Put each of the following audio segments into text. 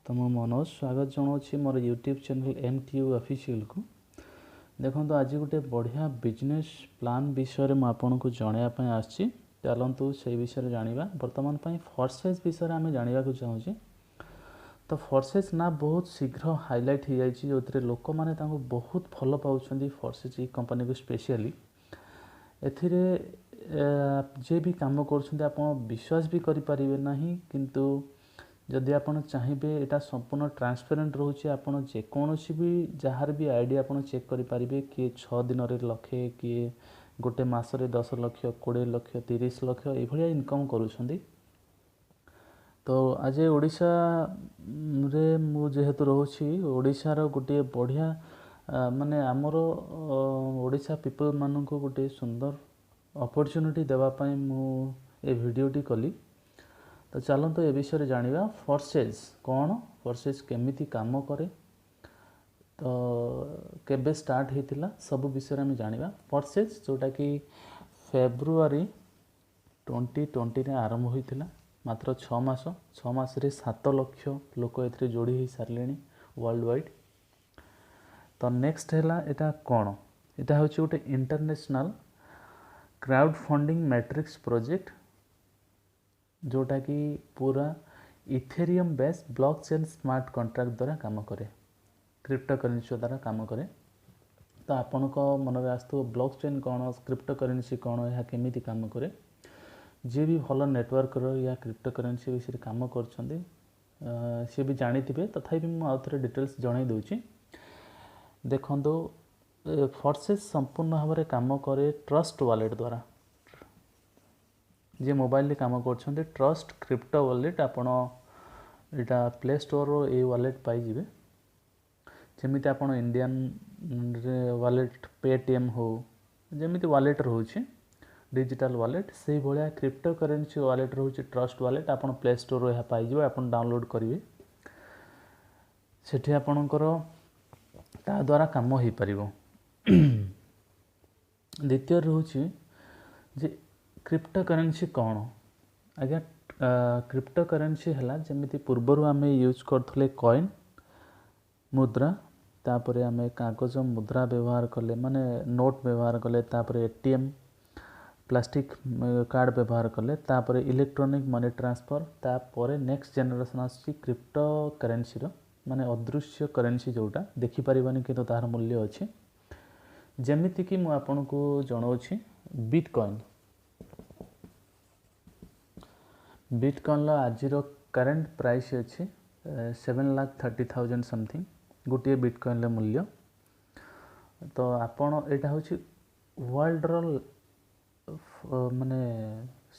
तो मु मनोज स्वागत जनाऊँ मोर यूट्यूब चैनल MTU ऑफिशियल को। देखो आज गोटे बढ़िया बिजनेस प्लान विषय में आपको जनवाई आसी चलतु से विषय जाना। बर्तमान फॉरसेज विषय आम जानवा चाहूँगी। तो फॉरसेज ना बहुत शीघ्र हाईलाइट हो जाए जो लोक मैंने बहुत भल पाँच फॉरसेज कंपनी को स्पेशली एथिरे जे भी काम कर विश्वास भी करें ना किंतु जदि आप चाहिए यहाँ संपूर्ण ट्रांसपेरेंट रोचे आपड़ जेकोसी भी जार भी आईडिया आप चेक करेंगे किए 6 दिन लक्षे किए गोटे मसरे 10 लाख 20 लाख 30 लाख ये इनकम करुँच। तो आज ओडिशा रे मु जेहेतु रोची ओडिशार गोटे बढ़िया माने आमर ओडिशा पीपल मानक गोटे सुंदर अपॉर्चुनिटी देवाई मु ए वीडियोटी कली। तो चलते ए विषय जानिबा फॉरसेज कौन फॉरसेज केमिति काम करे तो केबे स्टार्ट होता सब विषय में जानिबा। फॉरसेज जोटा कि फेब्रुआरी 2020 रे आरंभ होता मात्र 6 मास रे 7 लाख लोक ए जोड़ी हो सारे वर्ल्ड वाइड। तो नेक्स्ट है यहाँ कौन यहाँ हूँ गोटे international crowd funding matrix project जोटा कि पूरा Ethereum base blockchain smart contract द्वारा काम करे क्रिप्टो करेंसी द्वारा काम करे। तो आपण को मन में आसो ब्लॉकचेन कौन क्रिप्टो करेंसी कौन यह केमिति काम करे जी भी भल नेटवर्क या क्रिप्टो करेंसी विषय काम कर सी भी जानी थे तथापि मुझे डिटेल्स जन दूची। देखो फॉरसेज संपूर्ण भाव में काम करे ट्रस्ट वॉलेट द्वारा जे मोबाइल काम कर ट्रस्ट क्रिप्टो वॉलेट आपण यहाँ प्ले स्टोर ये वॉलेट पाइबे जमीती आप इंडियन वॉलेट पेटीएम हो जमीती वॉलेट रोचे डिजिटल वॉलेट से भाया क्रिप्टो करेंसी वॉलेट रोचे ट्रस्ट वॉलेट आप प्ले स्टोर यह पाइबे आप डाउनलोड करेंगे सेठी आपणकर ता द्वारा काम हो पार। द्वितीय रोचे जे क्रिप्टो करेंसी कौन आज्ञा क्रिप्टो करेंसी है जमीती पूर्वर आम यूज करते कॉइन मुद्रा तापर आम कागज मुद्रा व्यवहार कले माने नोट व्यवहार कले तापर एटीएम प्लास्टिक कार्ड व्यवहार कले तापर इलेक्ट्रॉनिक मनी ट्रांसफर तापर नेक्स्ट जनरेशन आसी क्रिप्टो करेंसी माने अदृश्य करेंसी जोटा देखि परिबानी किंतु तार मूल्य अच्छे जमीती कि मु आपनको जनाऊँ बिटकॉइन आज करेंट प्राइस अच्छे 7,30,000 समथिंग गोटे बिटकॉइन मूल्य। तो आपण यहाँ हूँ वर्ल्डर माने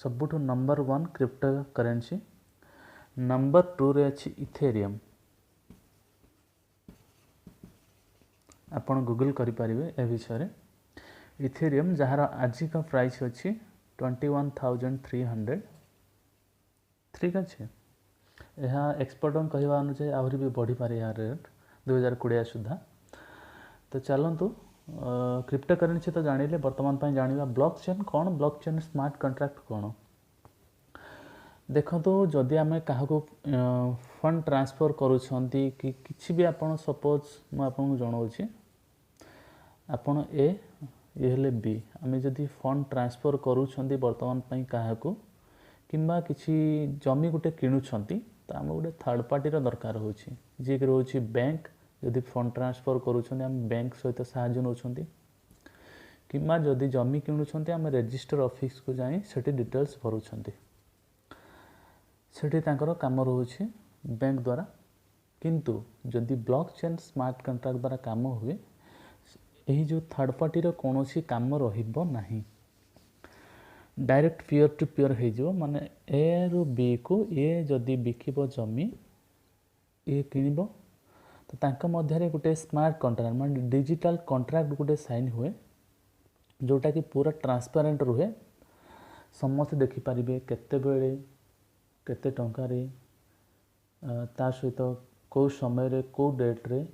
सबुठ नंबर 1 क्रिप्टो करेंसी नंबर 2 रे अच्छी इथेरियम आपण गूगल करें ए विषय इथेरियम जार आज का प्राइस अच्छी 21,300 ठीक अच्छे। यह एक्सपर्ट कहवा अनुसार आहरी भी बढ़ी पारे यार रेट 2020 सुधा। तो चलतु क्रिप्टो करेंसी तो जानिले बर्तमान जानिबा ब्लॉकचेन कौन ब्लॉकचेन स्मार्ट कॉन्ट्रैक्ट कौन। देखो जदि आम क्या फंड ट्रांसफर करुँच कि किसी भी आप सपोज मुझे जनाऊँ आपण ये बी आम जदि फंड ट्रांसफर करुँच बर्तमान क्या किंबा किसी जमी गोटे किणुंट तो आम गोटे थर्ड पार्टी दरकार हो जी रोचे बैंक जदि फंड ट्रांसफर करुँच बैंक सहित साहाय्य नौ किंबा जदि जमी किणुंट आम रजिस्टर ऑफिस को जाई सेठी डिटेल्स भरुंट सेठी तांकर काम रोचे बैंक द्वारा। किंतु जदि ब्लॉकचेन स्मार्ट कॉन्ट्रैक्ट द्वारा काम हुए यही जो थर्ड पार्टी कौन काम रहिबो नहीं डायरेक्ट पीयर टू पीयर हो माने ए रु बी को ये जदि बिकिबो जमी ये किनिबो तो तांका मध्य गोटे स्मार्ट कॉन्ट्रैक्ट माने डिजिटल कॉन्ट्रैक्ट गोटे साइन हुए जोटा कि पूरा ट्रांसपेरेंट रुहे समस्त देखि पारिबे केते बेले केते टंका रे ता सहित को समय रे को डेट रे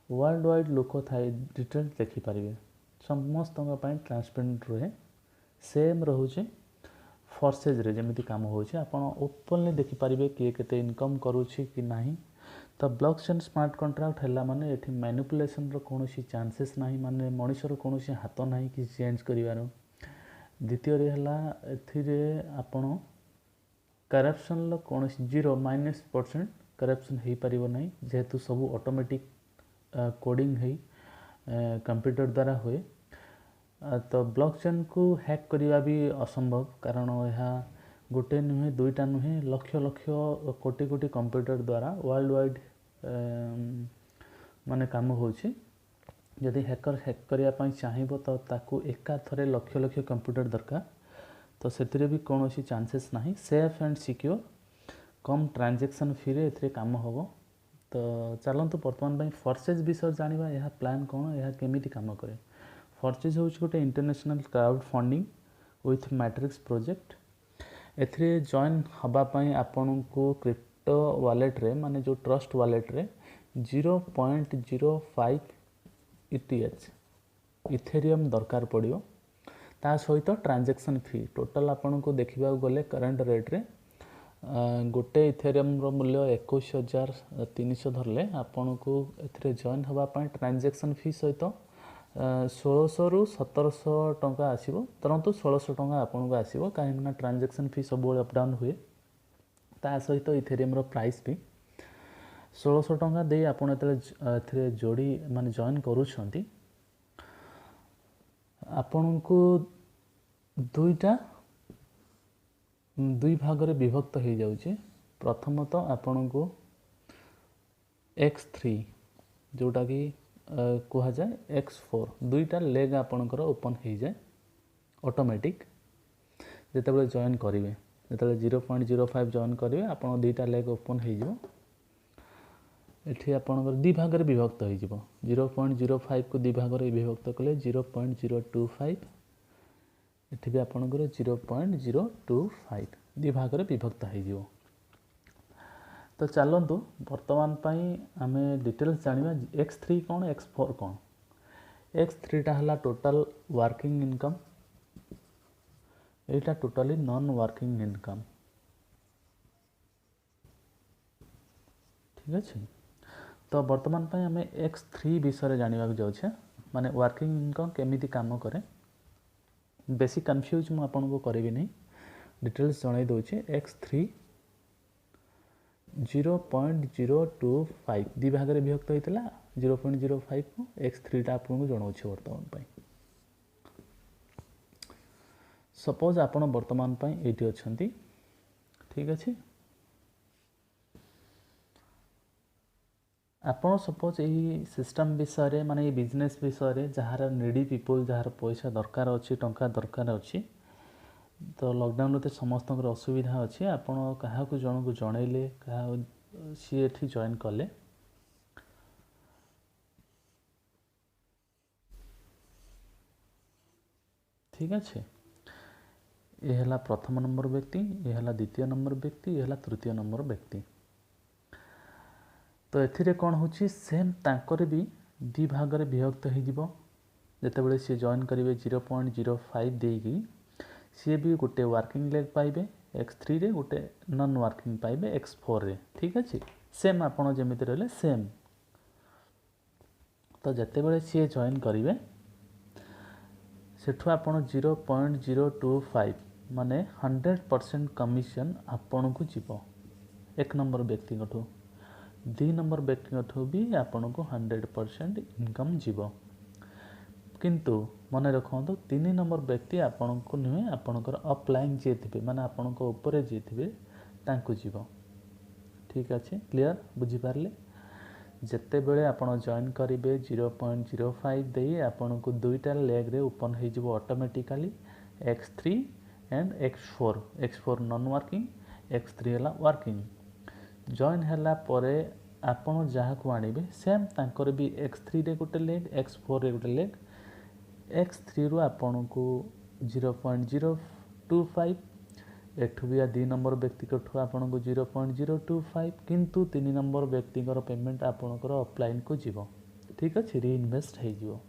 वर्ल्ड वाइड लोक थाए डिटेल देखि पारिबे समस्त ट्रांसपेरेंट रुहे। सेम रोचे फॉरसेज रे जमीती काम होचे आपण ओपनली देखि पारिबे किए केते इनकम करूछि कि नाही तो ब्लॉकचेन स्मार्ट कॉन्ट्रैक्ट है माने एठी मैनिपुलेशन रो कोनोसी चांसेस नाही माने मनुष्य रो कोनोसी हाथ नाही कि चेंज करिवार। द्वितीय रे हला एथिरे आपण करप्शन लो कोनोसी 0-% करप्शन हे परिबो नाही जेहेतु सब ऑटोमेटिक कोडिंग है कंप्यूटर द्वारा हुए। तो ब्लॉकचेन को हैक करवा भी असंभव कारण यह गोटे नुहे दुईटा नुहे लक्ष लक्ष कोटि कोटि कंप्यूटर द्वारा वर्ल्ड वाइड माने काम होछि। यदि हैकर हैक करने चाहिए तो ताकू एका थरे लक्ष लक्ष कंप्यूटर दरकार तो से भी कौन सी चांसेस नहीं। सेफ एंड सिक्योर कम ट्रांजैक्शन फी रे एथरे काम होबो। तो चलतु बर्तमान फॉर्सेज विषय जानिबा यह प्लान कौन यह केमिति काम करे। फॉर्सेज हूँ गोटे international crowd funding with matrix project. एथिरे जॉइन हवापाई आपन को क्रिप्टो वॉलेट रे माने जो ट्रस्ट वॉलेट रे 0.05 ETH इथेरियम दरकार पड़ियो। ता सहित ट्रांजैक्शन फी टोटल आपन को देखिबा गले करंट रेट रे गोटे इथेरियम रो मूल्य 21,300 धरले आपन को एथिरे जॉइन हवापाई ट्रांजैक्शन फी सहित 1600 रु 1700 टंका आसीबो। तुरंत 1600 टंका आपन को आसीबो काहेकना ट्रांजैक्शन फी सब अप डाउन हुए। ता सहित इथेरियम रो प्राइस भी 1600 टंका दे आपन एथिरे जोड़ी माने जॉइन करूछंती आपन को दुई भाग रे विभक्त हो जाउचे। प्रथमत आपन को x3 जोटा कि कहा जाए x4 दुईटा लेग आपनकर ओपन हो जाए ऑटोमेटिक जेतेबेले जॉइन करेंगे। जेतेबेले 0.05 जॉइन करेंगे आपन दुईटा लेग ओपन हो जाए। एठी आपनकर दी भाग रे विभक्त हो जिवो। 0.05 को दी भाग रे विभक्त कले 0.025 एठी भी आपनकर 0.025 दी भाग रे विभक्त हो जिवो। तो चलतु वर्तमान पाई आमे डिटेल्स जानिबा x3 कौन x4 कौन। x3 टा हला टोटल वर्किंग इनकम एटा टोटली नॉन वर्किंग इनकम ठीक अछि। तो वर्तमान पाई आमे x3 विषय जानिबा जाउछे माने वर्किंग इनकम केमिति काम करे। बेसी कंफ्यूज मु आपन को करेबी नहीं डिटेल्स जणाई दोछे। x3 0.025 दी भाग रे विभक्त होइतला 0.05 को x3 टा आपन को जणाउछे वर्तमान पाई। सपोज आपन वर्तमान पाई एटी अछंती ठीक अछि। आपन सपोज यही सिस्टम विषय रे माने बिजनेस विषय रे जहार नीडी पीपल जहार पैसा दरकार अछि टंका दरकार अछि तो लॉकडाउन रे समस्त असुविधा अच्छी आपण क्या जन को जनइले सी एठी जॉइन कले ठीक अच्छे। ये है प्रथम नंबर व्यक्ति ये है द्वितीय नंबर व्यक्ति ये है तृतीय नंबर व्यक्ति। तो एथिरे कौन होची सेम तांकर भी दी भाग रे विभक्त हो जिवो। जेतेबेले सी जॉइन करेंगे 0.05 देगी सी भी गोटे वर्किंग लेग पाइबे x3 रे गोटे नॉन वर्किंग पाइबे x4 रे ठीक अच्छे। सेम आपन जमिति रहले सेम। तो जेतेबेले सी जॉइन करेंगे सेठु आपन 0.025 माने 100% कमिशन आपन को जीवो एक नंबर व्यक्ति कठो। दी नंबर व्यक्ति कठो भी आपन को 100% इनकम जीवो। किंतु मन रखु 3 नंबर व्यक्ति आपण को नुहे आपणकर अपलाइन जी थे माने आपण को ऊपर जी थे तांको जीव ठीक अच्छे। क्लियर बुझीपारे जिते बेले आपण जॉइन करेंगे 0.05 दे आपण को दुईटा लेग रे ओपन हो जिवो automatically x3 and x4 non working x3 है वर्किंग। जॉइन है परे आपण जहाँ को आनिबे सेम तांकर भी x3 रे गोटे लेग x4 रे गोटे लेग x3 रु आपन को 0.025 एठू भी दी नंबर व्यक्ति को आपन को 0.025 किंतु 3 नंबर व्यक्ति पेमेंट आपनकर ऑफलाइन को जीव ठीक अच्छे रीइनवेस्ट हो जिवो।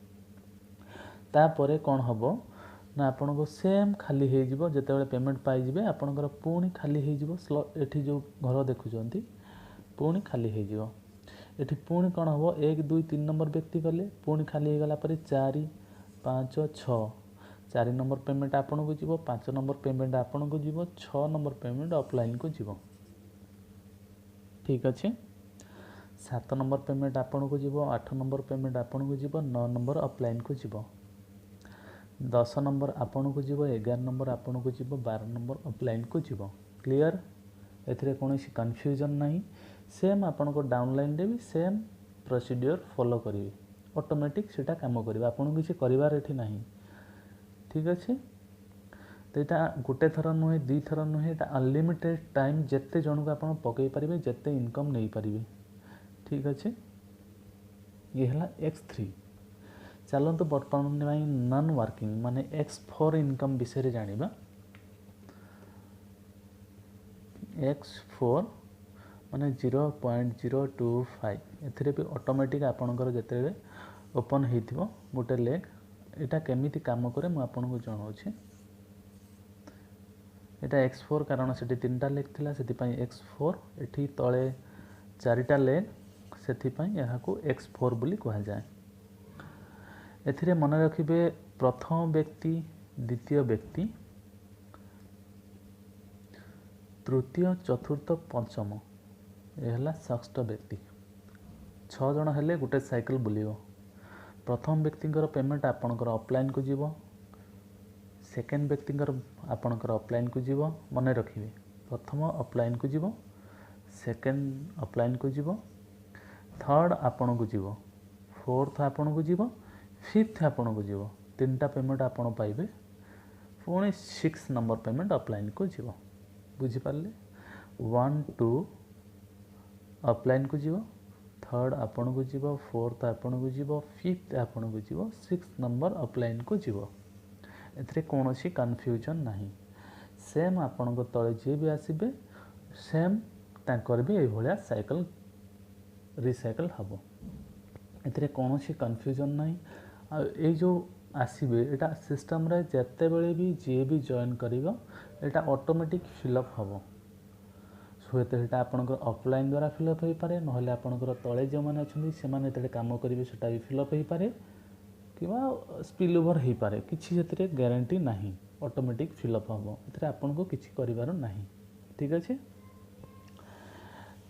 तापरे कौन हम ना आपन को सेम खाली हो जिवो जेतेबेले पेमेंट पाई जिवे आपनकर पुणी खाली हो जिवो। एठी जो घर देखुचंती पुणी खाली हो जिवो। एठी पुणी कौन हम 1 2 3 नंबर व्यक्ति गले पुणी खाली हो गला 4 5 6 4 नंबर पेमेंट आपन को जीवो 5 नंबर पेमेंट आपन को जीवो 6 नंबर पेमेंट ऑफलाइन को जीवो ठीक अच्छे 7 नंबर पेमेंट आपन को जीवो 8 नंबर पेमेंट आपन को जीवो 9 नंबर ऑफलाइन को जीवो 10 नंबर आपन को जीवो 11 नंबर आपन को जीवो 12 नंबर ऑफलाइन को जीवो क्लियर एथिरे कोनोसी कंफ्यूजन नहीं सेम आपन को डाउनलाइन रे भी सेम प्रोसीजर फॉलो करिवे ऑटोमेटिक सेटा काम करिवे आपन किछि करिवार एठी नहीं ठीक अच्छे तो यहाँ गोटे थर नुहे 2 थर नुहे अनलिमिटेड टाइम जिते जन को आप पकई पारे जिते इनकम नहीं पारे ठीक अच्छे ये है X3 चलते बर्तमान नॉन वर्किंग माने X4 इनकम विषय जानिबा X4 माने 0.025 एथिरे भी ऑटोमेटिक आपनकर जते ओपन हेतिबो गोटे लेग एटा केमिति काम करे मु आपनको जणाउछि एटा X4 कारण सेठी 3टा लेग थिला सेति पई X4 एठी तळे 4टा लेग सेति पई यहा को X4 बोली कहा जाय एथिरे मन रखिबे प्रथम व्यक्ति द्वितीय व्यक्ति तृतीय चतुर्थ पंचम ये है षष्ठ व्यक्ति 6 जन हेले गोटे साइकिल बुलियो प्रथम व्यक्तिंकर पेमेंट आपणकर ऑफलाइन को जीवो सेकेंड व्यक्तिंकर आपणकर ऑफलाइन को जीवो मन रखिबे प्रथम ऑफलाइन को जीवो सेकेंड ऑफलाइन को जीवो थर्ड आपण को जीवो फोर्थ आपण को जीवो फिफ्थ आपण को जीवो 3टा पेमेंट आपण पाइबे पुणी 6 नंबर पेमेंट ऑफलाइन को जीवो बुझी पारले 1 2 ऑफलाइन को जीवो थर्ड आपण को जीवो फोर्थ आपण को जीवो फिफ्थ आपण को जीवो 6 नंबर ऑफलाइन को जीवो एथरे कोनोसी कंफ्यूजन नहीं सेम आपण को तळे जे भी आसीबे सेम तांकर भी एई भलिया साइकिल रिसाइकल हबो एथरे कोनोसी कंफ्यूजन नहीं आ ए जो आसीबे एटा सिस्टम रे जत्ते बेले भी जे भी जॉइन करिवो एटा ऑटोमेटिक फिलअप हबो हुएत सेटा आपनकर ऑफलाइन द्वारा फिलअप हो पारे नहले आपनकर तळे जे माने अछंदी से माने तेले काम करिवे सेटा भी फिलअप हो पारे किबा स्पिल ओवर हो पारे किछि जतरे गारंटी नाही ऑटोमेटिक फिलअप हबो एथरे आपनको किछि करिवार नाही ठीक अछि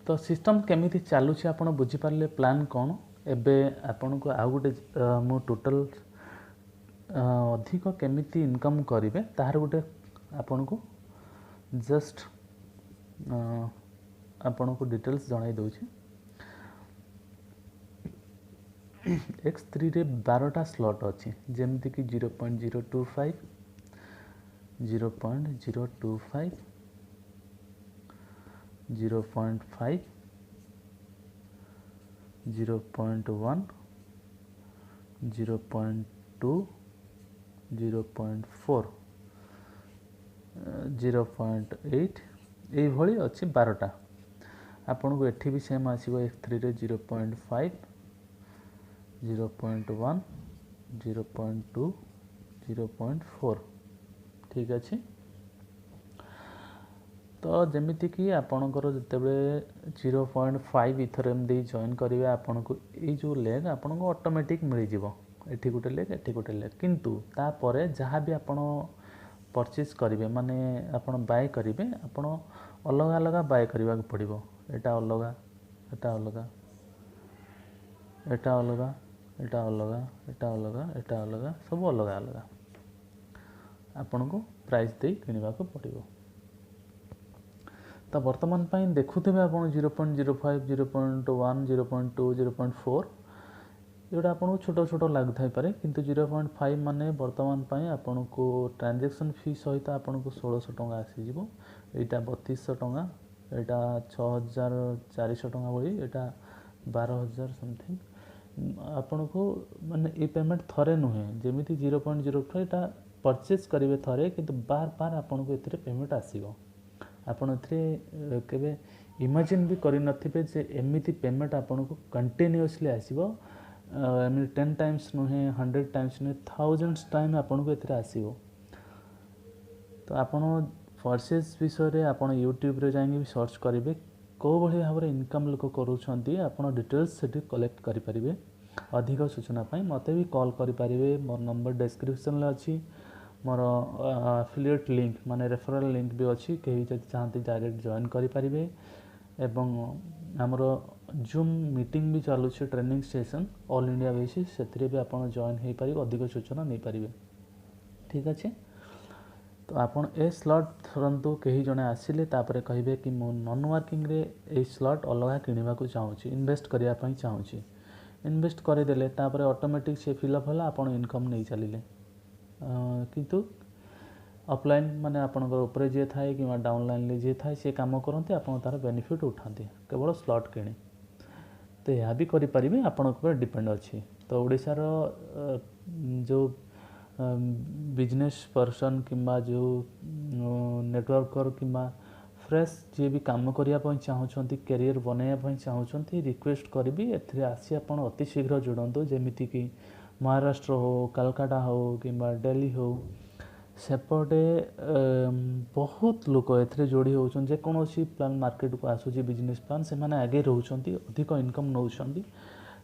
तो सिस्टम केमिति चालू छी आपण बुझी पारले प्लान कोन एबे आपनको आ गुटे मो टोटल अधिक केमिति इनकम करिवे ताहार गुटे आपनको जस्ट आपनको डिटेल्स जणाई दउछि X3 रे 12टा स्लॉट अछि जेमति कि 0.025 0.025 0.5 0.1 0.2 0.4 0.8 ये भली अच्छी 12टा आपन को एठी भी सेम आसीबो X3 रे 0.5 0.1 0.2 0.4 ठीक अछि तो जमिति कि आपनकर जतेबे 0.5 इथरम दे जॉइन करिवे आपन को ए जो लेग आपन को ऑटोमेटिक मिल जिवो एठी गुटे लेग किंतु ता परे जहाँ भी आपन परचेज करिवे माने आपन बाय करिवे आपन अलग अलग बाय करबा को पड़िबो एटा अलग एटा अलग एटा अलग एटा अलग एटा अलग एटा अलग सब अलग अलग आपन को प्राइस दे किनिबा को पड़िबो तो वर्तमान पाई देखुथिबे आपन 0.05 0.1 0.2 0.4 जोटा आपन को छोटो छोटो लागु थाई पारे किंतु 0.5 माने वर्तमान पाई आपन को ट्रांजैक्शन फी सहित आपन को 1600 टका आसी जिवो एटा 3200 टका एटा 6400 टका बळी एटा 12000 समथिंग आपन को माने ए पेमेंट थरे नुहे जेमिति 0.05 एटा परचेज करिवे थरे किंतु बार बार आपन को एथिरे पेमेंट आसीबो आपन एथिरे केबे इमेजिन भी करि नथिबे जे एमिति पेमेंट आपन को कंटीन्यूअसली आसीबो आई मीन 10 टाइम्स नुहे 100 टाइम्स नुहे थाउजेंड्स टाइम आपन को एथिरे आसीबो तो आपन परचेज विषय रे आपन YouTube रे जाइए भी सर्च करिवे କେଉଁ ଭଳି ଭାବରେ ଇନକମ୍ ଲୋକ କରୁଛନ୍ତି ଆପଣ ଡିଟେଲ୍ସ ସେଠି କଲେକ୍ଟ କରିପାରିବେ। ଅଧିକ ସୂଚନା ପାଇଁ ମୋତେ ବି କଲ୍ କରିପାରିବେ। ମୋର ନମ୍ବର ଡେସ୍କ୍ରିପସନ୍ରେ ଅଛି। ମୋର ଆଫିଲିଏଟ୍ ଲିଙ୍କ୍ ମାନେ ରେଫରାଲ୍ ଲିଙ୍କ୍ ବି ଅଛି। କେହି ଯଦି ଚାହାନ୍ତି ଡାଇରେକ୍ଟ ଜଏନ୍ କରିପାରିବେ। ଏବଂ ଆମର ଜୁମ୍ ମିଟିଂ ବି ଚାଲୁଛି training session all India basis, ସେଥିରେ ବି ଆପଣ ଜଏନ୍ ହୋଇପାରିବେ, ଅଧିକ ସୂଚନା ନେଇପାରିବେ। ଠିକ୍ ଅଛି, ତ ଆପଣ ଏ ସ୍ଲଟ୍ ଧରନ୍ତୁ କେହି ଜଣେ ଆସିଲେ ତାପରେ କହିବେ କି ମୁଁ ନନ୍ ୱାର୍କିଂରେ ଏଇ ସ୍ଲଟ୍ ଅଲଗା କିଣିବାକୁ ଚାହୁଁଛି, ଇନଭେଷ୍ଟ କରିବା ପାଇଁ ଚାହୁଁଛି। ଇନଭେଷ୍ଟ କରିଦେଲେ ତାପରେ ଅଟୋମେଟିକ୍ ସେ ଫିଲ୍ଅପ୍ ହେଲା, ଆପଣ ଇନକମ୍ ନେଇ ଚାଲିଲେ। କିନ୍ତୁ ଅଫଲାଇନ୍ ମାନେ ଆପଣଙ୍କର ଉପରେ ଯିଏ ଥାଏ କିମ୍ବା ଡାଉନଲାଇନ୍ରେ ଯିଏ ଥାଏ ସିଏ କାମ କରନ୍ତି, ଆପଣ ତା'ର ବେନିଫିଟ୍ ଉଠାନ୍ତି କେବଳ ସ୍ଲଟ୍ କିଣି। ତ ଏହା ବି କରିପାରିବେ, ଆପଣଙ୍କ ଉପରେ ଡିପେଣ୍ଡ ଅଛି। ତ ଓଡ଼ିଶାର ଯେଉଁ ବିଜନେସ୍ ପର୍ସନ୍ କିମ୍ବା ଯେଉଁ ନେଟୱାର୍କର କିମ୍ବା ଫ୍ରେଶ୍ ଯିଏ ବି କାମ କରିବା ପାଇଁ ଚାହୁଁଛନ୍ତି, କ୍ୟାରିୟର ବନେଇବା ପାଇଁ ଚାହୁଁଛନ୍ତି, ରିକ୍ୱେଷ୍ଟ କରିବି ଏଥିରେ ଆସି ଆପଣ ଅତି ଶୀଘ୍ର ଯୋଡ଼ନ୍ତୁ। ଯେମିତିକି ମହାରାଷ୍ଟ୍ର ହେଉ, କାଲକାଟା ହେଉ କିମ୍ବା ଦିଲ୍ଲୀ ହେଉ, ସେପଟେ ବହୁତ ଲୋକ ଏଥିରେ ଯୋଡ଼ି ହେଉଛନ୍ତି। ଯେକୌଣସି ପ୍ଲାନ୍ ମାର୍କେଟକୁ ଆସୁଛି ବିଜନେସ୍ ପ୍ଲାନ୍, ସେମାନେ ଆଗେ ରହୁଛନ୍ତି, ଅଧିକ ଇନକମ୍ ନେଉଛନ୍ତି।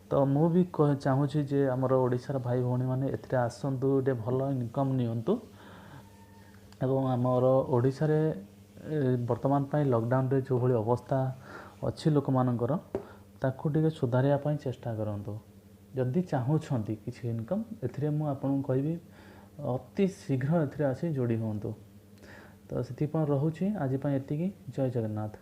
ତ ମୁଁ ବି ଚାହୁଁଛି ଯେ ଆମର ଓଡ଼ିଶାର ଭାଇ ଭଉଣୀମାନେ ଏଥିରେ ଆସନ୍ତୁ, ଗୋଟେ ଭଲ ଇନକମ୍ ନିଅନ୍ତୁ। ଏବଂ ଆମର ଓଡ଼ିଶାରେ ବର୍ତ୍ତମାନ ପାଇଁ ଲକଡାଉନରେ ଯେଉଁଭଳି ଅବସ୍ଥା ଅଛି ଲୋକମାନଙ୍କର, ତାକୁ ଟିକେ ସୁଧାରିବା ପାଇଁ ଚେଷ୍ଟା କରନ୍ତୁ। ଯଦି ଚାହୁଁଛନ୍ତି କିଛି ଇନକମ୍, ଏଥିରେ ମୁଁ ଆପଣଙ୍କୁ କହିବି ଅତି ଶୀଘ୍ର ଏଥିରେ ଆସି ଯୋଡ଼ି ହୁଅନ୍ତୁ। ତ ସେଥିପାଇଁ ରହୁଛି ଆଜି ପାଇଁ ଏତିକି। ଜୟ ଜଗନ୍ନାଥ।